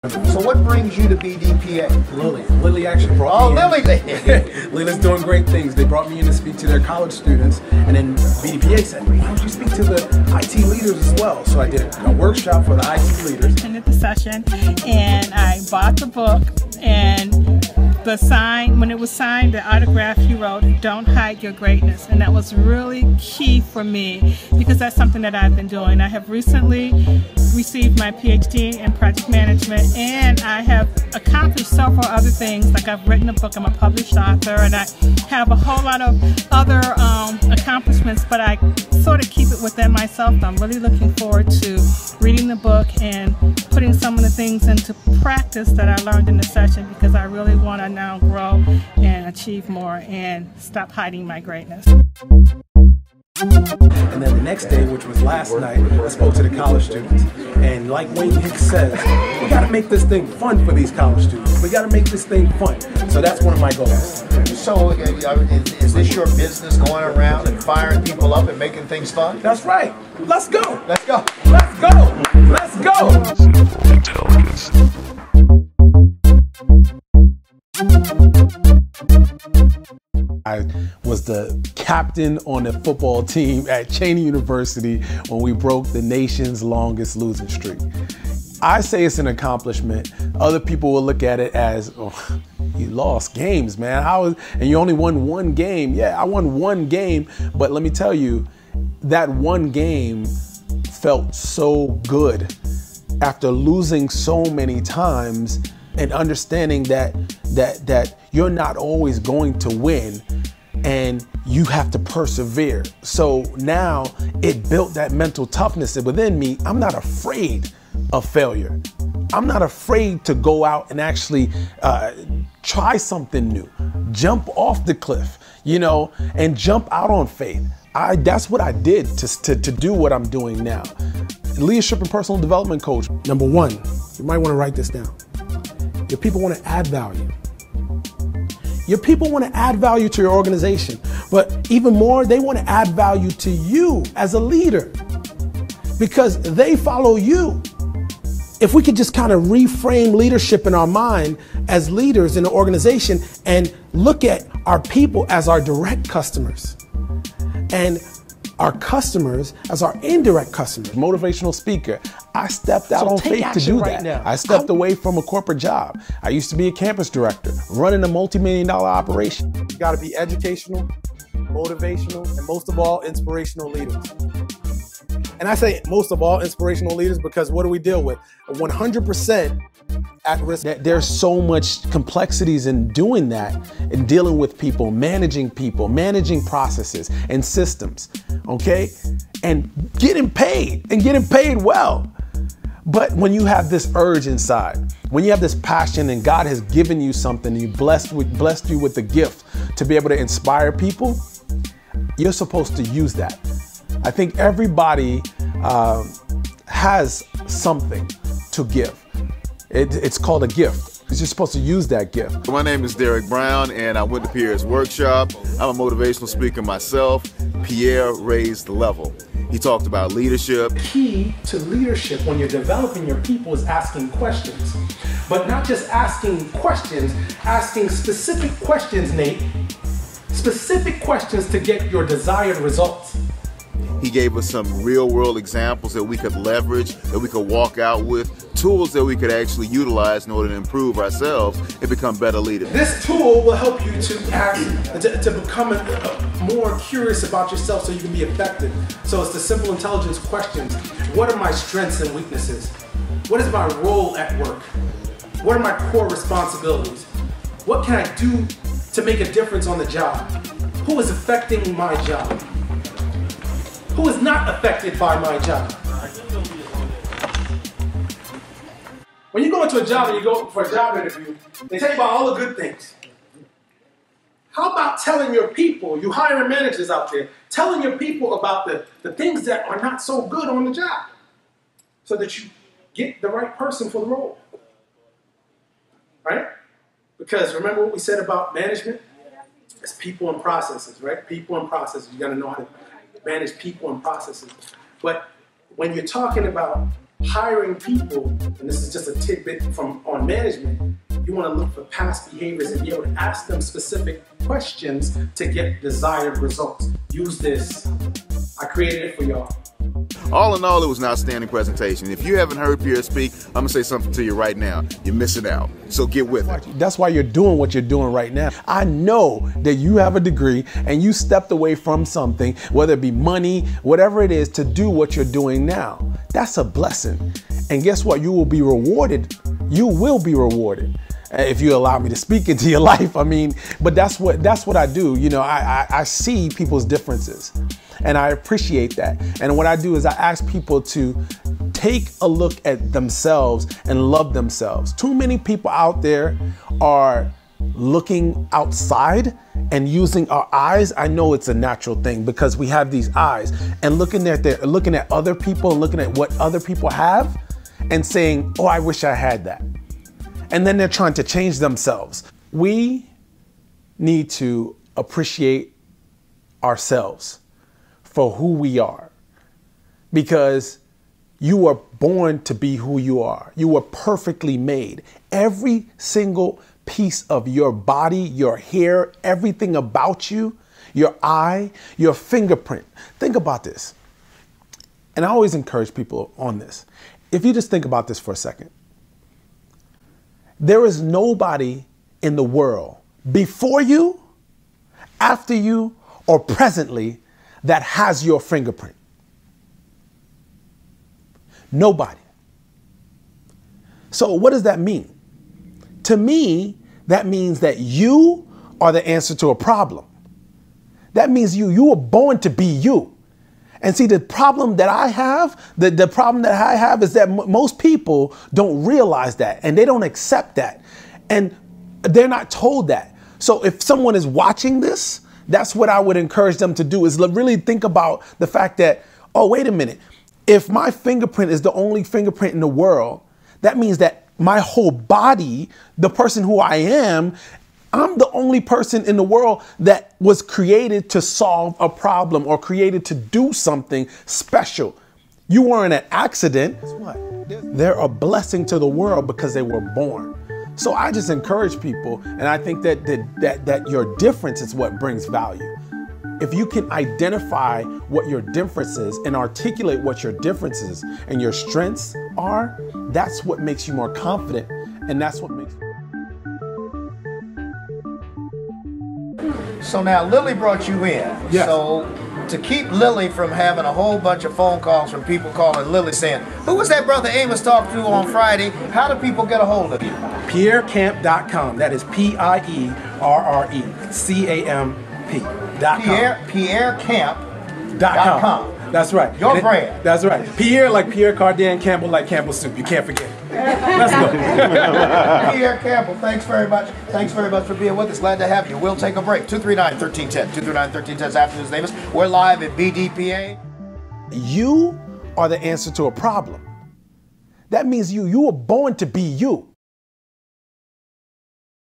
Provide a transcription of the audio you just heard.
So what brings you to BDPA? Lily actually brought me Lily! Lily's doing great thends. They brought me in to speak to their college students, and then BDPA said, why don't you speak to the IT leaders as well? So I did a workshop for the IT leaders. I attended the session, and I bought the book, and the sign, when it was signed, the autograph he wrote, "Don't hide your greatness," and that was really key for me because that's something that I've been doing. I have recently received my PhD in project management, and I have accomplished several other things, like I've written a book, I'm a published author, and I have a whole lot of other accomplishments, but I sort of keep it within myself. I'm really looking forward to reading the book and putting some of the things into practice that I learned in the session, because I really want to now grow and achieve more and stop hiding my greatness. And then the next day, which was last night, I spoke to the college students. And like Wayne Hicks says, we got to make this thing fun for these college students. We got to make this thing fun. So that's one of my goals. So is this your business, going around and firing people up and making things fun? That's right. Let's go. Let's go. Let's go. Let's go. Intelligence. I was the captain on the football team at Cheney University when we broke the nation's longest losing streak. I say it's an accomplishment. Other people will look at it as, oh, you lost games, man. And you only won one game. Yeah, I won one game, but let me tell you, that one game felt so good after losing so many times and understanding that you're not always going to win and you have to persevere. So now it built that mental toughness within me. I'm not afraid of failure. I'm not afraid to go out and actually try something new, jump off the cliff, you know, and jump out on faith. That's what I did to do what I'm doing now. Leadership and personal development coach. Number one, you might want to write this down. Your people want to add value. Your people want to add value to your organization, but even more, they want to add value to you as a leader because they follow you. If we could just kind of reframe leadership in our mind as leaders in an organization and look at our people as our direct customers and our customers as our indirect customers. Motivational speaker. I stepped out on faith to do that. I stepped away from a corporate job. I used to be a campus director, running a multi-million-dollar operation. You gotta be educational, motivational, and most of all, inspirational leaders. And I say most of all inspirational leaders because what do we deal with? 100% at risk. There's so much complexities in doing that, in dealing with people, managing processes and systems, okay? And getting paid well. But when you have this urge inside, when you have this passion and God has given you something, and blessed you with the gift to be able to inspire people, you're supposed to use that. I think everybody has something to give. It's called a gift. You're supposed to use that gift. My name is Derek Brown, and I went to Pierre's workshop. I'm a motivational speaker myself. Pierre raised the level. He talked about leadership. Key to leadership when you're developing your people is asking questions. But not just asking questions, asking specific questions, Nate. Specific questions to get your desired results. He gave us some real-world examples that we could leverage, that we could walk out with, tools that we could actually utilize in order to improve ourselves and become better leaders. This tool will help you to become more curious about yourself so you can be effective. So it's the simple intelligence questions. What are my strengths and weaknesses? What is my role at work? What are my core responsibilities? What can I do to make a difference on the job? Who is affecting my job? Who is not affected by my job? When you go into a job and you go for a job interview, they tell you about all the good things. How about telling your people, you hiring managers out there, telling your people about the things that are not so good on the job so that you get the right person for the role, right? Because remember what we said about management? It's people and processes, right? People and processes. You got to know how to manage people and processes. But when you're talking about hiring people, and this is just a tidbit from on management, you want to look for past behaviors and be able to ask them specific questions to get desired results. Use this. I created it for y'all. All in all, it was an outstanding presentation. If you haven't heard Pierre speak, I'm going to say something to you right now. You're missing out. So get with it. That's why you're doing what you're doing right now. I know that you have a degree and you stepped away from something, whether it be money, whatever it is, to do what you're doing now. That's a blessing. And guess what? You will be rewarded. You will be rewarded. If you allow me to speak into your life, I mean, but that's what I do. You know, I see people's differences and I appreciate that. And what I do is I ask people to take a look at themselves and love themselves. Too many people out there are looking outside and using our eyes. I know it's a natural thing because we have these eyes and looking at other people and looking at what other people have and saying, oh, I wish I had that. And then they're trying to change themselves. We need to appreciate ourselves for who we are, because you were born to be who you are. You were perfectly made. Every single piece of your body, your hair, everything about you, your eye, your fingerprint. Think about this. And I always encourage people on this. If you just think about this for a second. There is nobody in the world before you, after you, or presently that has your fingerprint. Nobody. So what does that mean? To me, that means that you are the answer to a problem. That means you were born to be you. And see, the problem that I have, the problem that I have is that most people don't realize that and they don't accept that. And they're not told that. So if someone is watching this, that's what I would encourage them to do, is really think about the fact that, oh, wait a minute. If my fingerprint is the only fingerprint in the world, that means that my whole body, the person who I am, I'm the only person in the world that was created to solve a problem or created to do something special. You weren't an accident. Guess what? They're a blessing to the world because they were born. So I just encourage people, and I think that your difference is what brings value. If you can identify what your difference is and articulate what your differences and your strengths are, that's what makes you more confident, and that's what makes. So now Lily brought you in. Yes. So to keep Lily from having a whole bunch of phone calls from people calling Lily saying, who was that brother Amos talked to on Friday? How do people get a hold of you? PierreCamp.com. That is PIERRECAMP.com. PierreCamp.com. That's right. Your brand. That's right. Pierre like Pierre Cardin, Campbell like Campbell Soup. You can't forget it. Let's go. Pierre Campbell, thanks very much. Thanks very much for being with us. Glad to have you. We'll take a break. 239-1310. 239-1310 is Afternoons Davis. We're live at BDPA. You are the answer to a problem. That means you were born to be you.